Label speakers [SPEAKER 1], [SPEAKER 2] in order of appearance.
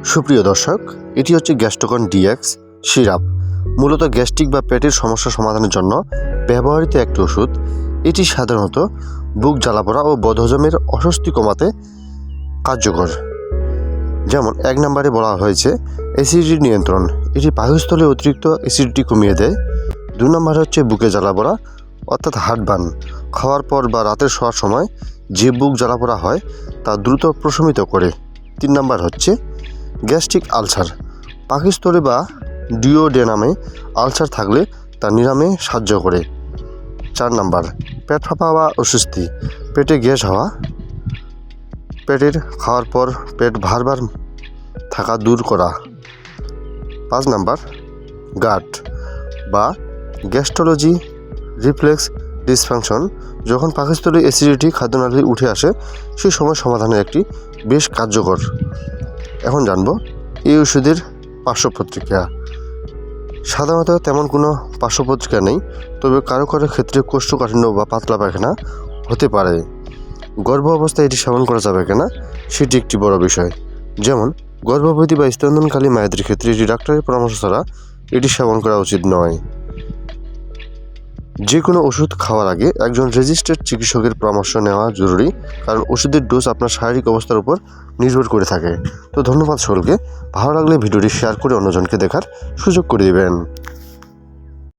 [SPEAKER 1] সুপ্রিয় দর্শক, এটি হচ্ছে গ্যাস্ট্রোকন ডিএক্স সিরাপ। মূলত গ্যাস্ট্রিক বা পেটের সমস্যা সমাধানের জন্য ব্যবহৃত একটি ওষুধ। এটি সাধারণত বুক জ্বালাপোড়া ও বদহজমের অস্বস্তি কমাতে কার্যকর। যেমন 1 নম্বরে বলা হয়েছে অ্যাসিডিটি নিয়ন্ত্রণ। এটি পাকস্থলে অতিরিক্ত অ্যাসিডিটি কমিয়ে দেয়। 2 নম্বরে হচ্ছে বুকে জ্বালাপোড়া অর্থাৎ হার্টবার্ন। খাওয়ার পর বা রাতের শোয়ার সময় যে বুক জ্বালাপোড়া হয় তা দ্রুত প্রশমিত করে। 3 নম্বর হচ্ছে গ্যাস্ট্রিক আলসার। পাকস্থলে বা ডিওডেনামে আলসার থাকলে তা নিরামে সাহায্য করে। 4 নম্বর পেট ফাঁপা বা অস্বস্তি। পেটে গ্যাস হওয়া, পেটের খাওয়ার পর পেট ভার থাকা দূর করা। 5 নম্বর গাট বা গ্যাস্ট্রোলজি রিফ্লেক্স ডিসফাংশন। যখন পাকস্থলী অ্যাসিডিটি খাদ্যনালী উঠে আসে সেই সময় সমাধানের একটি বেশ কার্যকর। এখন জানব এই ওষুধের পার্শ্ব প্রতিক্রিয়া। সাধারণত তেমন কোনো পার্শ্ব প্রতিক্রিয়া নেই, তবে কারো কারো ক্ষেত্রে কোষ্ঠকাঠিন্য বা পাতলা পায়খানা হতে পারে। গর্ভ অবস্থায় এটি সেবন করা যাবে কিনা সেটি একটি বড় বিষয়। যেমন গর্ভবতী বা স্তন্যদানকালী মায়েদের ক্ষেত্রে এটি ডাক্তারের পরামর্শ ছাড়া এটি সেবন করা উচিত নয়। যে কোনো ওষুধ খাওয়ার আগে একজন রেজিস্টার্ড চিকিৎসকের পরামর্শ নেওয়া জরুরি, কারণ ওষুধের ডোজ আপনার শারীরিক অবস্থার উপর নির্ভর করে থাকে। তো ধন্যবাদ সকলকে। ভালো লাগলে ভিডিওটি শেয়ার করে অন্যজনকে দেখার সুযোগ করে দেবেন।